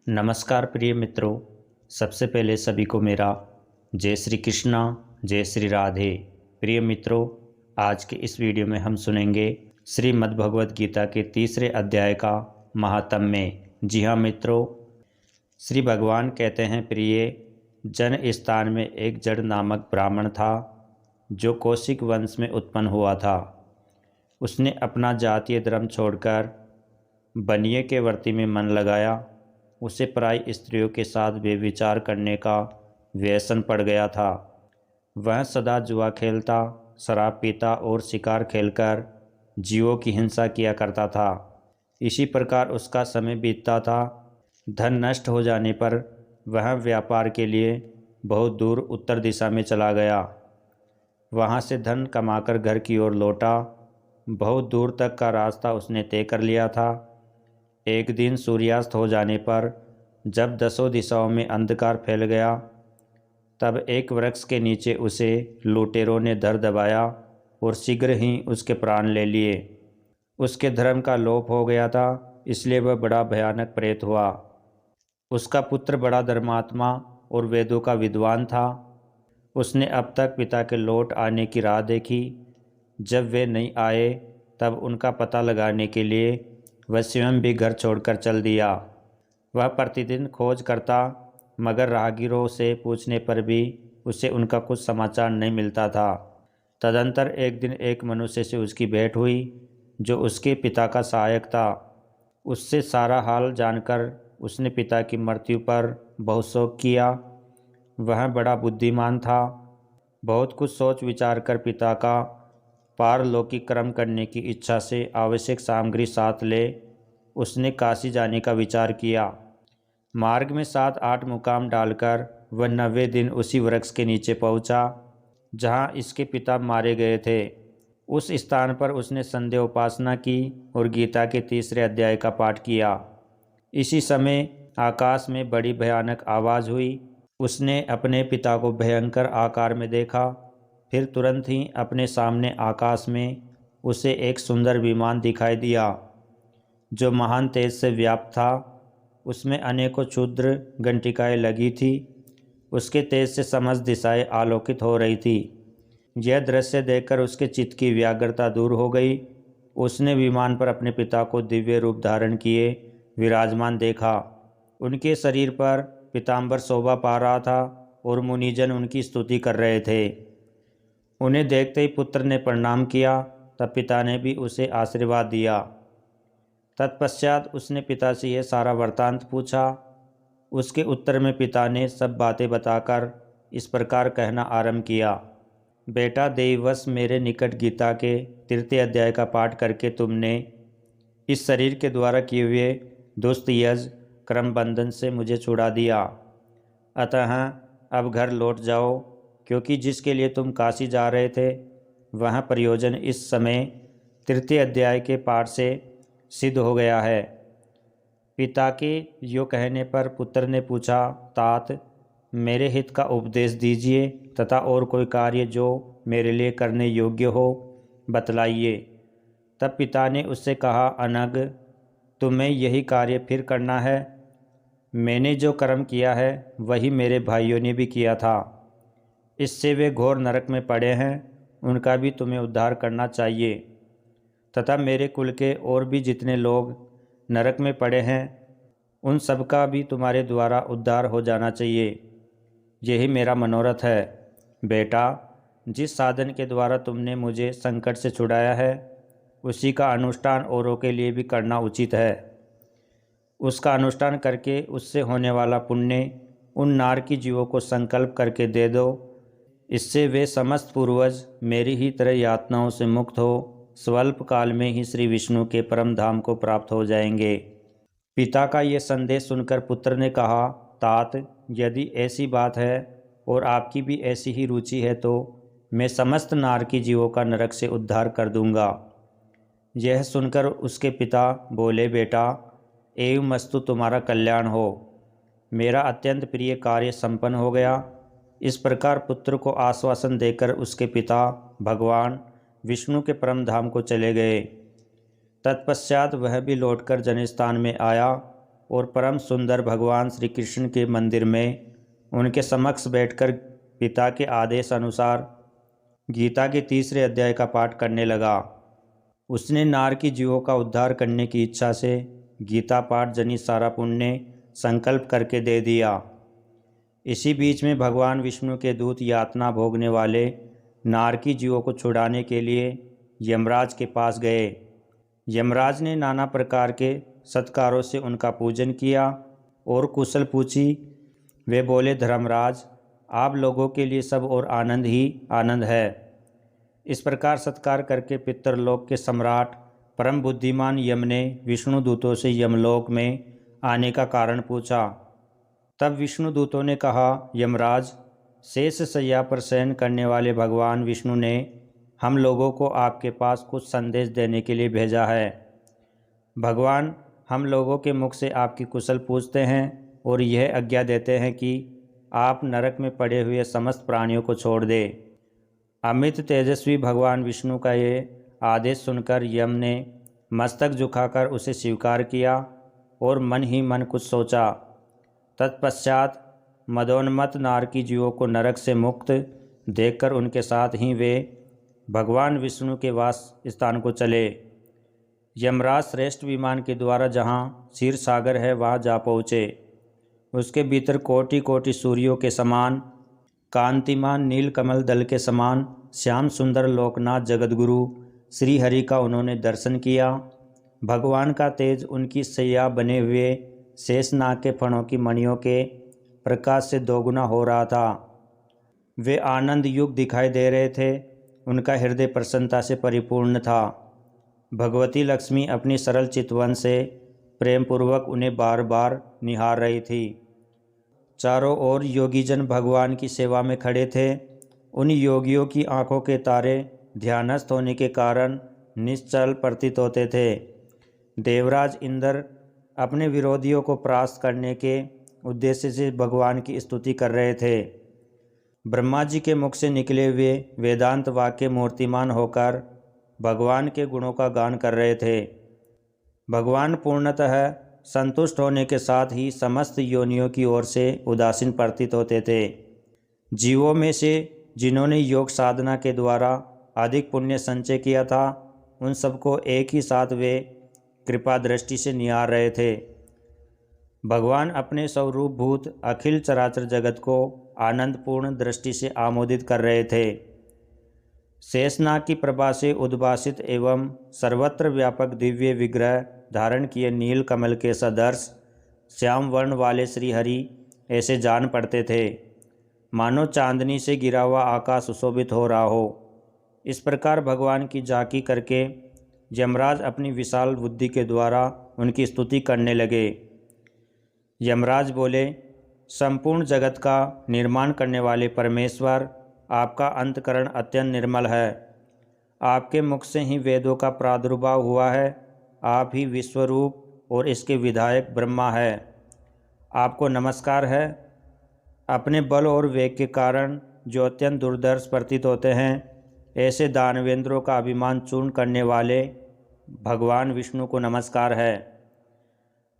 नमस्कार प्रिय मित्रों। सबसे पहले सभी को मेरा जय श्री कृष्णा, जय श्री राधे। प्रिय मित्रों, आज के इस वीडियो में हम सुनेंगे श्रीमद् भगवद गीता के तीसरे अध्याय का महात्म्य। जी हाँ मित्रों, श्री भगवान कहते हैं, प्रिय जन स्थान में एक जड़ नामक ब्राह्मण था जो कौशिक वंश में उत्पन्न हुआ था। उसने अपना जातीय धर्म छोड़कर बनिए के व्रती में मन लगाया। उसे पराई स्त्रियों के साथ व्यभिचार करने का व्यसन पड़ गया था। वह सदा जुआ खेलता, शराब पीता और शिकार खेलकर जीवों की हिंसा किया करता था। इसी प्रकार उसका समय बीतता था। धन नष्ट हो जाने पर वह व्यापार के लिए बहुत दूर उत्तर दिशा में चला गया। वहाँ से धन कमाकर घर की ओर लौटा। बहुत दूर तक का रास्ता उसने तय कर लिया था। एक दिन सूर्यास्त हो जाने पर जब दसों दिशाओं में अंधकार फैल गया, तब एक वृक्ष के नीचे उसे लुटेरों ने धर दबाया और शीघ्र ही उसके प्राण ले लिए। उसके धर्म का लोप हो गया था, इसलिए वह बड़ा भयानक प्रेत हुआ। उसका पुत्र बड़ा धर्मात्मा और वेदों का विद्वान था। उसने अब तक पिता के लौट आने की राह देखी। जब वे नहीं आए तब उनका पता लगाने के लिए वह स्वयं भी घर छोड़कर चल दिया। वह प्रतिदिन खोज करता, मगर राहगीरों से पूछने पर भी उसे उनका कुछ समाचार नहीं मिलता था। तदंतर एक दिन एक मनुष्य से उसकी भेंट हुई जो उसके पिता का सहायक था। उससे सारा हाल जानकर उसने पिता की मृत्यु पर बहुत शोक किया। वह बड़ा बुद्धिमान था। बहुत कुछ सोच विचार कर पिता का पारलौकिक कर्म करने की इच्छा से आवश्यक सामग्री साथ ले उसने काशी जाने का विचार किया। मार्ग में 7-8 मुकाम डालकर वह 90 दिन उसी वृक्ष के नीचे पहुंचा जहां इसके पिता मारे गए थे। उस स्थान पर उसने संध्या उपासना की और गीता के तीसरे अध्याय का पाठ किया। इसी समय आकाश में बड़ी भयानक आवाज़ हुई। उसने अपने पिता को भयंकर आकार में देखा। फिर तुरंत ही अपने सामने आकाश में उसे एक सुंदर विमान दिखाई दिया जो महान तेज से व्याप्त था। उसमें अनेकों क्षुद्र घंटिकाएँ लगी थी। उसके तेज से समस्त दिशाएं आलोकित हो रही थी। यह दृश्य देखकर उसके चित्त की व्याग्रता दूर हो गई। उसने विमान पर अपने पिता को दिव्य रूप धारण किए विराजमान देखा। उनके शरीर पर पीताम्बर शोभा पा रहा था और मुनिजन उनकी स्तुति कर रहे थे। उन्हें देखते ही पुत्र ने प्रणाम किया। तब पिता ने भी उसे आशीर्वाद दिया। तत्पश्चात उसने पिता से यह सारा वृत्तांत पूछा। उसके उत्तर में पिता ने सब बातें बताकर इस प्रकार कहना आरंभ किया। बेटा, देववश मेरे निकट गीता के तृतीय अध्याय का पाठ करके तुमने इस शरीर के द्वारा किए हुए दुष्ट यज कर्म बंधन से मुझे छुड़ा दिया। अतः अब घर लौट जाओ, क्योंकि जिसके लिए तुम काशी जा रहे थे वह प्रयोजन इस समय तृतीय अध्याय के पाठ से सिद्ध हो गया है। पिता के यो कहने पर पुत्र ने पूछा, तात, मेरे हित का उपदेश दीजिए तथा और कोई कार्य जो मेरे लिए करने योग्य हो बतलाइए। तब पिता ने उससे कहा, अनग, तुम्हें यही कार्य फिर करना है। मैंने जो कर्म किया है वही मेरे भाइयों ने भी किया था। इससे वे घोर नरक में पड़े हैं। उनका भी तुम्हें उद्धार करना चाहिए तथा मेरे कुल के और भी जितने लोग नरक में पड़े हैं उन सब का भी तुम्हारे द्वारा उद्धार हो जाना चाहिए। यही मेरा मनोरथ है। बेटा, जिस साधन के द्वारा तुमने मुझे संकट से छुड़ाया है उसी का अनुष्ठान औरों के लिए भी करना उचित है। उसका अनुष्ठान करके उससे होने वाला पुण्य उन नारकी जीवों को संकल्प करके दे दो। इससे वे समस्त पूर्वज मेरी ही तरह यातनाओं से मुक्त हो स्वल्प काल में ही श्री विष्णु के परम धाम को प्राप्त हो जाएंगे। पिता का ये संदेश सुनकर पुत्र ने कहा, तात, यदि ऐसी बात है और आपकी भी ऐसी ही रुचि है तो मैं समस्त नारकी जीवों का नरक से उद्धार कर दूंगा। यह सुनकर उसके पिता बोले, बेटा, एवं मस्तु तुम्हारा कल्याण हो। मेरा अत्यंत प्रिय कार्य संपन्न हो गया। इस प्रकार पुत्र को आश्वासन देकर उसके पिता भगवान विष्णु के परम धाम को चले गए। तत्पश्चात वह भी लौटकर जनस्थान में आया और परम सुंदर भगवान श्री कृष्ण के मंदिर में उनके समक्ष बैठकर पिता के आदेश अनुसार गीता के 3रे अध्याय का पाठ करने लगा। उसने नारकी जीवों का उद्धार करने की इच्छा से गीता पाठ जनित सारा पुण्य संकल्प करके दे दिया। इसी बीच में भगवान विष्णु के दूत यातना भोगने वाले नारकी जीवों को छुड़ाने के लिए यमराज के पास गए। यमराज ने नाना प्रकार के सत्कारों से उनका पूजन किया और कुशल पूछी। वे बोले, धर्मराज, आप लोगों के लिए सब और आनंद ही आनंद है। इस प्रकार सत्कार करके पितरलोक के सम्राट परम बुद्धिमान यम ने विष्णु दूतों से यमलोक में आने का कारण पूछा। तब विष्णु दूतों ने कहा, यमराज, शेष शैया पर शयन करने वाले भगवान विष्णु ने हम लोगों को आपके पास कुछ संदेश देने के लिए भेजा है। भगवान हम लोगों के मुख से आपकी कुशल पूछते हैं और यह आज्ञा देते हैं कि आप नरक में पड़े हुए समस्त प्राणियों को छोड़ दें। अमित तेजस्वी भगवान विष्णु का ये आदेश सुनकर यम ने मस्तक झुकाकर उसे स्वीकार किया और मन ही मन कुछ सोचा। तत्पश्चात मदोन्मत्त नारकी जीवों को नरक से मुक्त देखकर उनके साथ ही वे भगवान विष्णु के वास स्थान को चले। यमराज श्रेष्ठ विमान के द्वारा जहाँ क्षीर सागर है वहाँ जा पहुँचे। उसके भीतर कोटि कोटि सूर्यों के समान कांतिमान नील कमल दल के समान श्याम सुंदर लोकनाथ जगतगुरु श्री हरि का उन्होंने दर्शन किया। भगवान का तेज उनकी सैया बने हुए शेषनाग के फणों की मणियों के प्रकाश से दोगुना हो रहा था। वे आनंद युक्त दिखाई दे रहे थे। उनका हृदय प्रसन्नता से परिपूर्ण था। भगवती लक्ष्मी अपनी सरल चितवन से प्रेमपूर्वक उन्हें बार बार निहार रही थी। चारों ओर योगीजन भगवान की सेवा में खड़े थे। उन योगियों की आंखों के तारे ध्यानस्थ होने के कारण निश्चल प्रतीत होते थे। देवराज इंद्र अपने विरोधियों को परास्त करने के उद्देश्य से भगवान की स्तुति कर रहे थे। ब्रह्मा जी के मुख से निकले हुए वेदांत वाक्य मूर्तिमान होकर भगवान के गुणों का गान कर रहे थे। भगवान पूर्णतः संतुष्ट होने के साथ ही समस्त योनियों की ओर से उदासीन प्रतीत होते थे। जीवों में से जिन्होंने योग साधना के द्वारा अधिक पुण्य संचय किया था, उन सबको एक ही साथ वे कृपा दृष्टि से निहार रहे थे। भगवान अपने स्वरूप भूत अखिल चराचर जगत को आनंदपूर्ण दृष्टि से आमोदित कर रहे थे। शेषनाग की प्रभा से उद्भासित एवं सर्वत्र व्यापक दिव्य विग्रह धारण किए नील कमल के सदर्श श्याम वर्ण वाले श्रीहरि ऐसे जान पड़ते थे, मानो चांदनी से गिरा हुआ आकाश सुशोभित हो रहा हो। इस प्रकार भगवान की झांकी करके यमराज अपनी विशाल बुद्धि के द्वारा उनकी स्तुति करने लगे। यमराज बोले, संपूर्ण जगत का निर्माण करने वाले परमेश्वर, आपका अंतकरण अत्यंत निर्मल है। आपके मुख से ही वेदों का प्रादुर्भाव हुआ है। आप ही विश्वरूप और इसके विधायक ब्रह्मा है। आपको नमस्कार है। अपने बल और वेग के कारण जो अत्यंत दुर्धर्ष प्रतीत होते हैं, ऐसे दानवेंद्रों का अभिमान चूर्ण करने वाले भगवान विष्णु को नमस्कार है।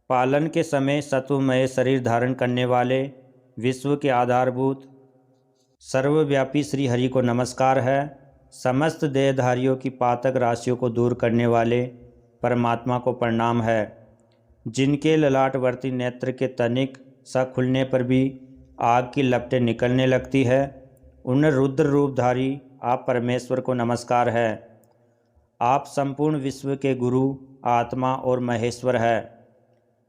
पालन के समय सत्वमय शरीर धारण करने वाले विश्व के आधारभूत सर्वव्यापी श्री हरि को नमस्कार है। समस्त देहधारियों की पातक राशियों को दूर करने वाले परमात्मा को प्रणाम है। जिनके ललाटवर्ती नेत्र के तनिक सा खुलने पर भी आग की लपटें निकलने लगती है, उन रुद्र रूपधारी आप परमेश्वर को नमस्कार है। आप संपूर्ण विश्व के गुरु, आत्मा और महेश्वर है।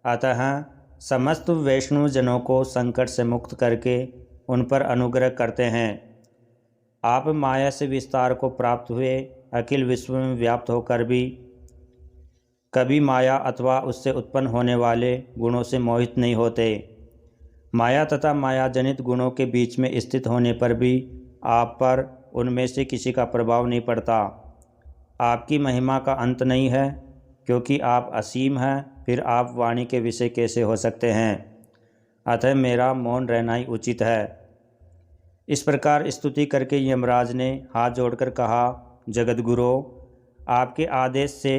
अतः समस्त वैष्णव जनों को संकट से मुक्त करके उन पर अनुग्रह करते हैं। आप माया से विस्तार को प्राप्त हुए अखिल विश्व में व्याप्त होकर भी कभी माया अथवा उससे उत्पन्न होने वाले गुणों से मोहित नहीं होते। माया तथा माया जनित गुणों के बीच में स्थित होने पर भी आप पर उनमें से किसी का प्रभाव नहीं पड़ता। आपकी महिमा का अंत नहीं है, क्योंकि आप असीम हैं, फिर आप वाणी के विषय कैसे हो सकते हैं। अतः मेरा मौन रहना ही उचित है। इस प्रकार स्तुति करके यमराज ने हाथ जोड़कर कहा, जगतगुरु, आपके आदेश से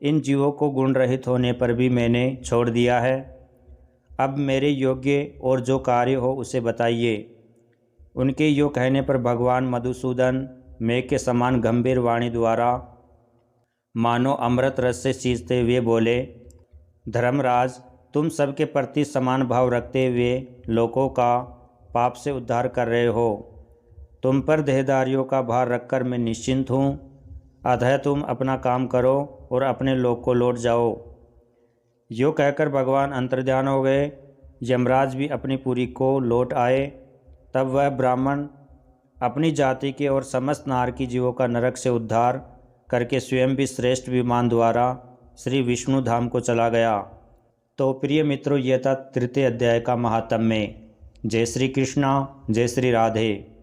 इन जीवों को गुण रहित होने पर भी मैंने छोड़ दिया है। अब मेरे योग्य और जो कार्य हो उसे बताइए। उनके यो कहने पर भगवान मधुसूदन मेघ के समान गंभीर वाणी द्वारा मानो अमृत रस से सींचते हुए बोले, धर्मराज, तुम सबके प्रति समान भाव रखते हुए लोगों का पाप से उद्धार कर रहे हो। तुम पर देहदारियों का भार रखकर मैं निश्चिंत हूँ। अतः तुम अपना काम करो और अपने लोक को लौट जाओ। यो कहकर भगवान अंतर्ध्यान हो गए। यमराज भी अपनी पुरी को लौट आए। तब वह ब्राह्मण अपनी जाति के और समस्त नारकी जीवों का नरक से उद्धार करके स्वयं भी श्रेष्ठ विमान द्वारा श्री विष्णु धाम को चला गया। तो प्रिय मित्रों, यह था तृतीय अध्याय का महात्म्य। जय श्री कृष्णा, जय श्री राधे।